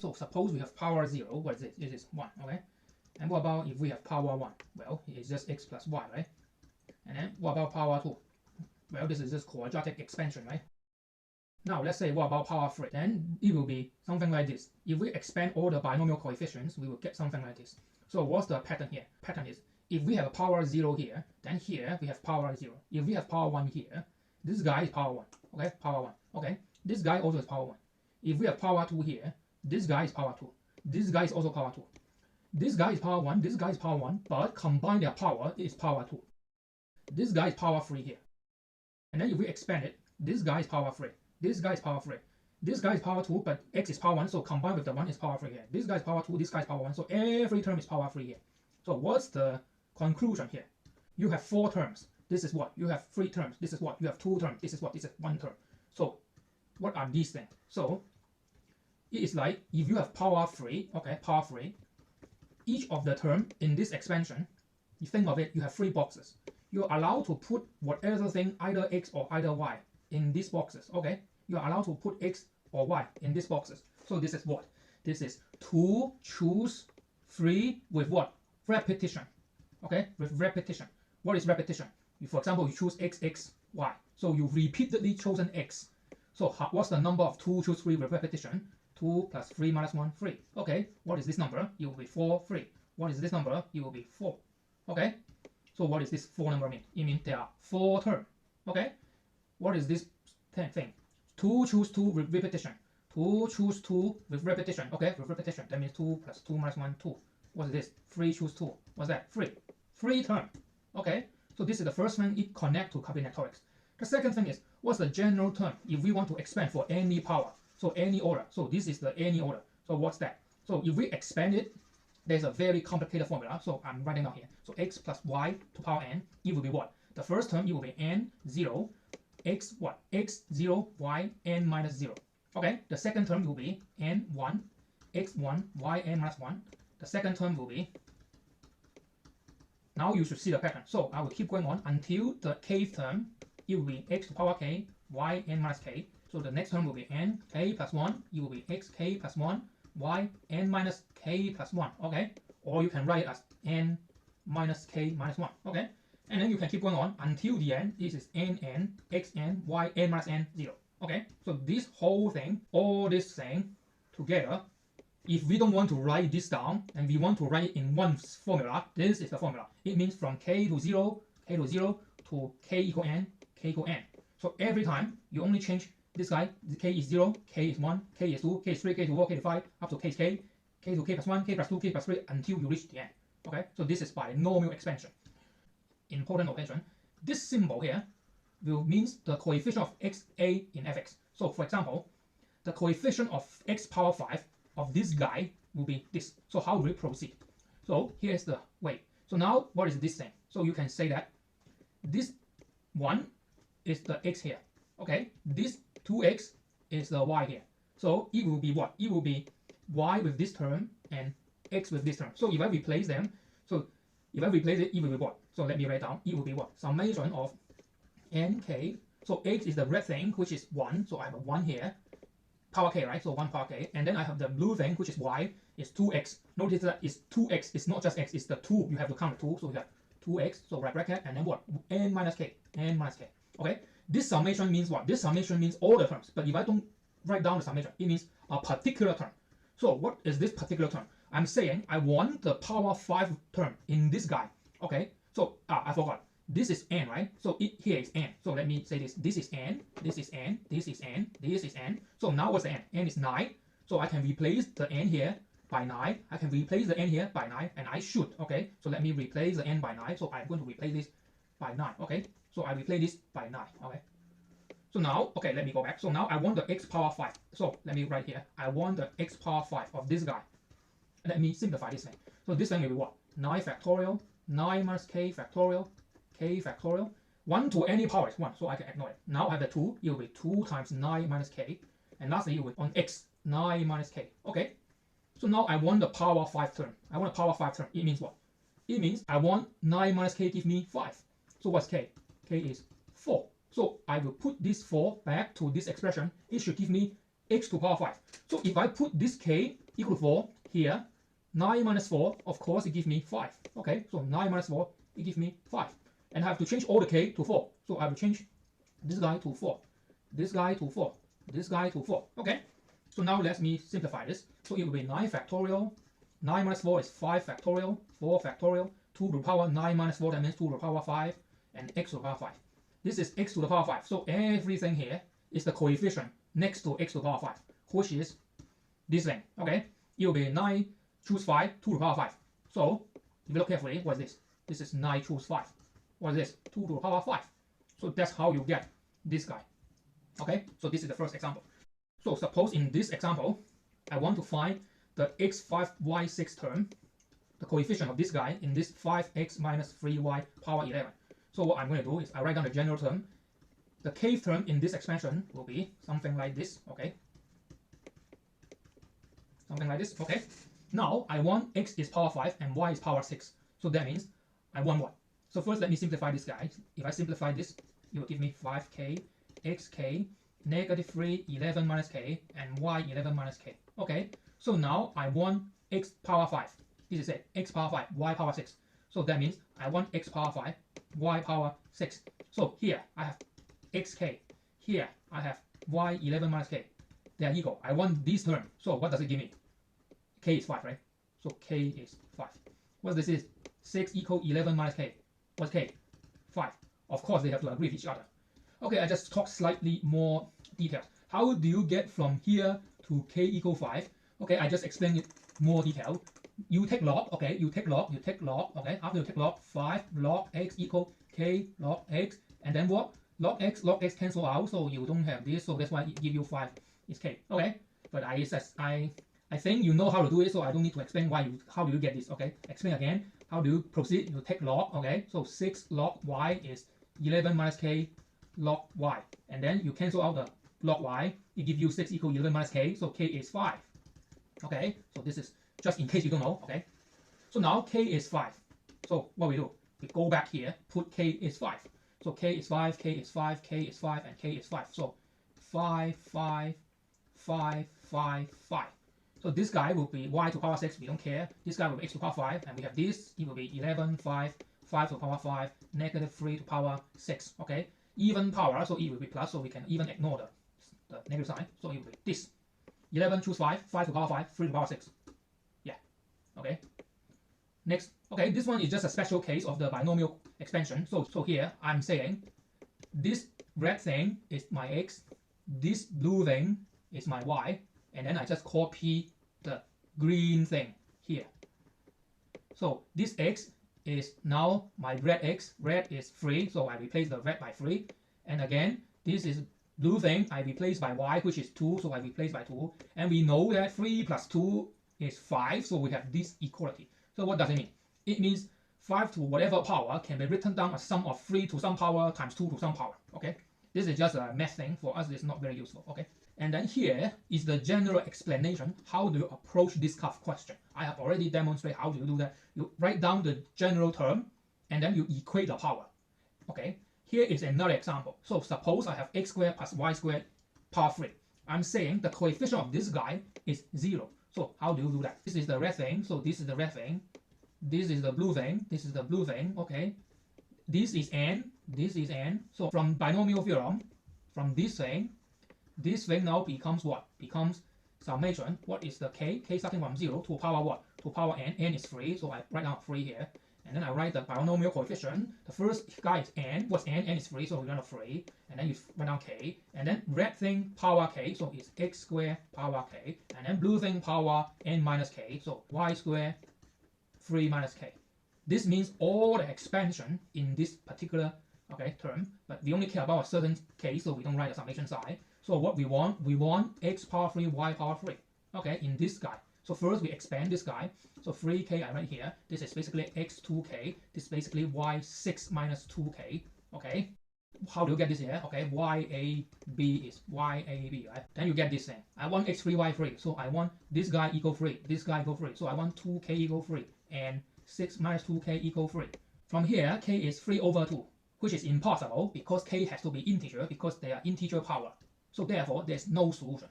So suppose we have power 0, what is it? It is 1, okay? And what about if we have power 1? Well, it's just x plus y, right? And then what about power 2? Well, this is just quadratic expansion, right? Now let's say what about power 3? Then it will be something like this. If we expand all the binomial coefficients, we will get something like this. So what's the pattern here? Pattern is, if we have a power 0 here, then here we have power 0. If we have power 1 here, this guy is power 1, okay? Power 1, okay? This guy also is power 1. If we have power 2 here, this guy is power 2. This guy is also power 2. This guy is power 1, this guy is power 1, but combine their power is power 2. This guy is power 3 here. And then if we expand it, this guy is power 3. This guy is power 3. This guy is power 2, but x is power 1, so combined with the 1 is power 3 here. This guy is power 2, this guy is power 1, so every term is power 3 here. So what's the conclusion here? You have 4 terms. This is what? You have 3 terms. This is what? You have 2 terms. This is what? This is 1 term. So what are these things? So it is like if you have power 3, okay, power 3, each of the term in this expansion, you think of it, you have 3 boxes. You're allowed to put whatever thing, either x or either y, in these boxes, okay? You're allowed to put x or y in these boxes. So this is what? This is 2 choose 3 with what? Repetition, okay? With repetition. What is repetition? For example, you choose x, x, y. So you repeatedly chosen x. So what's the number of 2 choose 3 with repetition? 2 plus 3 minus 1, 3. Okay, what is this number? It will be 4, 3. What is this number? It will be 4. Okay? So what does this 4 number mean? It means there are 4 terms. Okay? What is this thing? 2 choose 2 with repetition. 2 choose 2 with repetition. Okay, with repetition. That means 2 plus 2 minus 1, 2. What is this? 3 choose 2. What's that? 3. 3 term. Okay? So this is the first thing, it connects to combinatorics. The second thing is, what's the general term if we want to expand for any power? So any order. So this is the any order. So what's that? So if we expand it, there's a very complicated formula. So I'm writing down here. So x plus y to power n, it will be what? The first term, it will be n0, x what? x0, y n minus 0. Okay? The second term will be n1, x1, y n minus 1. The second term will be, now you should see the pattern. So I will keep going on until the kth term, it will be x to power k, y n minus k. So the next term will be n k plus 1, it will be x k plus 1, y n minus k plus 1, okay? Or you can write it as n minus k minus 1, okay? And then you can keep going on until the end. This is n x n, y n minus n 0, okay? So this whole thing, all this thing together, if we don't want to write this down and we want to write it in one formula, this is the formula. It means from k to 0 to k equal n, k equal n. So every time you only change this guy, k is 0, k is 1, k is 2, k is 3, k is 4, k is 5, up to k is k to k plus 1, k plus 2, k plus 3, until you reach the end. Okay, so this is binomial expansion. Important notation, this symbol here will means the coefficient of xa in fx. So for example, the coefficient of x power 5 of this guy will be this. So how do we proceed? So here's the way. So now what is this thing? So you can say that this 1 is the x here. Okay, this 2x is the y here. So it will be what? It will be y with this term and x with this term. So if I replace them, so if I replace it, it will be what? So let me write down. It will be what? Summation of nk. So x is the red thing, which is 1. So I have a 1 here. Power k, right? So 1 power k. And then I have the blue thing, which is y, is 2x. Notice that it's 2x. It's not just x, it's the 2. You have to count the 2. So you have 2x, so right bracket, and then what? N minus k. N minus k. Okay? This summation means what? This summation means all the terms. But if I don't write down the summation, it means a particular term. So what is this particular term? I'm saying I want the power 5 term in this guy. Okay? So I forgot. This is n, right? So here is n. So let me say this. This is n. This is n. This is n. This is n. So now what's the n? N is 9. So I can replace the n here by 9. I can replace the n here by 9. And I should. Okay? So let me replace the n by 9. So I'm going to replace this by 9. Okay? So I replace this by 9. Okay? So now, okay, let me go back. So now I want the x power 5. So let me write here. I want the x power 5 of this guy. Let me simplify this thing. So this thing will be what? 9 factorial, 9 minus k factorial, k factorial. 1 to any power is 1, so I can ignore it. Now I have the 2. It will be 2 times 9 minus k. And lastly, it will be on x, 9 minus k. Okay? So now I want the power 5 term. I want a power 5 term. It means what? It means I want 9 minus k give me 5. So what's k? K is 4. So I will put this 4 back to this expression. It should give me x to power 5. So if I put this k, equal to 4. Here, 9 minus 4, of course, it gives me 5. Okay, so 9 minus 4, it gives me 5. And I have to change all the k to 4. So I have to change this guy to 4, this guy to 4, this guy to 4. Okay, so now let me simplify this. So it will be 9 factorial. 9 minus 4 is 5 factorial, 4 factorial, 2 to the power 9 minus 4, that means 2 to the power 5, and x to the power 5. This is x to the power 5. So everything here is the coefficient next to x to the power 5, which is this thing. Okay, it will be 9 choose 5, 2 to the power 5. So if you look carefully, what is this? This is 9 choose 5. What is this? 2 to the power 5. So that's how you get this guy. Okay, so this is the first example. So suppose in this example, I want to find the x5, y6 term, the coefficient of this guy in this 5x minus 3y power 11. So what I'm going to do is I write down the general term. The kth term in this expansion will be something like this. Okay, something like this. Okay, now I want x is power 5 and y is power 6. So that means I want what? So first let me simplify this guy. If I simplify this, it will give me 5k, xk, negative 3, 11 minus k, and y 11 minus k. Okay, so now I want x power 5. This is it, x power 5, y power 6. So that means I want x power 5, y power 6. So here I have xk, here I have y 11 minus k. They are equal. I want this term. So what does it give me? K is 5, right? So k is 5. What this is? 6 equal 11 minus k. What's k? 5. Of course they have to agree with each other. Okay, I just talk slightly more details. How do you get from here to k equal 5? Okay, I just explain it more detail. You take log, okay, you take log, okay, after you take log, 5 log x equal k log x, and then what? Log x cancel out, so you don't have this, so that's why it give you 5 is k, okay? But I think you know how to do it, so I don't need to explain how do you get this, okay? Explain again, how do you proceed? You take log, okay, so 6 log y is 11 minus k log y, and then you cancel out the log y, it gives you 6 equal 11 minus k, so k is 5, okay? So this is just in case you don't know, okay? So now k is 5. So what we do? We go back here, put k is 5. So k is 5, k is 5, k is 5, and k is 5. So 5, 5, 5, 5, 5. So this guy will be y to power 6, we don't care. This guy will be x to power 5, and we have this, it will be 11, 5, 5 to the power 5, negative 3 to the power 6, okay? Even power, so it will be plus, so we can even ignore the negative sign. So it will be this. 11 choose 5, 5 to the power 5, 3 to the power 6. Okay, next, okay, this one is just a special case of the binomial expansion. So here I'm saying this red thing is my x, this blue thing is my y, and then I just copy the green thing here. So this x is now my red x, red is 3, so I replace the red by 3, and again this is blue thing, I replace by y, which is 2, so I replace by 2, and we know that 3 plus 2 is 5, so we have this equality. So what does it mean? It means 5 to whatever power can be written down as sum of 3 to some power times 2 to some power. Okay, this is just a math thing. For us it's not very useful. Okay, and then here is the general explanation. How do you approach this kind of question? I have already demonstrated how do you do that. You write down the general term and then you equate the power. Okay, here is another example. So suppose I have x squared plus y squared power 3. I'm saying the coefficient of this guy is 0. So how do you do that? This is the red thing, so this is the red thing. This is the blue thing, this is the blue thing, okay? This is n, this is n. So from binomial theorem, from this thing now becomes what? Becomes summation. What is the k? K starting from 0 to power what? To power n. N is 3, so I write down 3 here. And then I write the binomial coefficient. The first guy is n. What's n? N is 3, so we run a 3. And then you write down k. And then red thing power k, so it's x squared power k. And then blue thing power n minus k, so y squared 3 minus k. This means all the expansion in this particular term, but we only care about a certain case, so we don't write the summation sign. So what we want x power 3, y power 3. Okay, in this guy. So first we expand this guy. So 3k I write here. This is basically x2k. This is basically y6 minus 2k. Okay. How do you get this here? Okay, YAB is YAB, right? Then you get this thing. I want x3, y3. So I want this guy equal 3. This guy equal 3. So I want 2k equal 3. And 6 minus 2k equal 3. From here, k is 3 over 2. Which is impossible because k has to be integer because they are integer power. So therefore, there's no solution.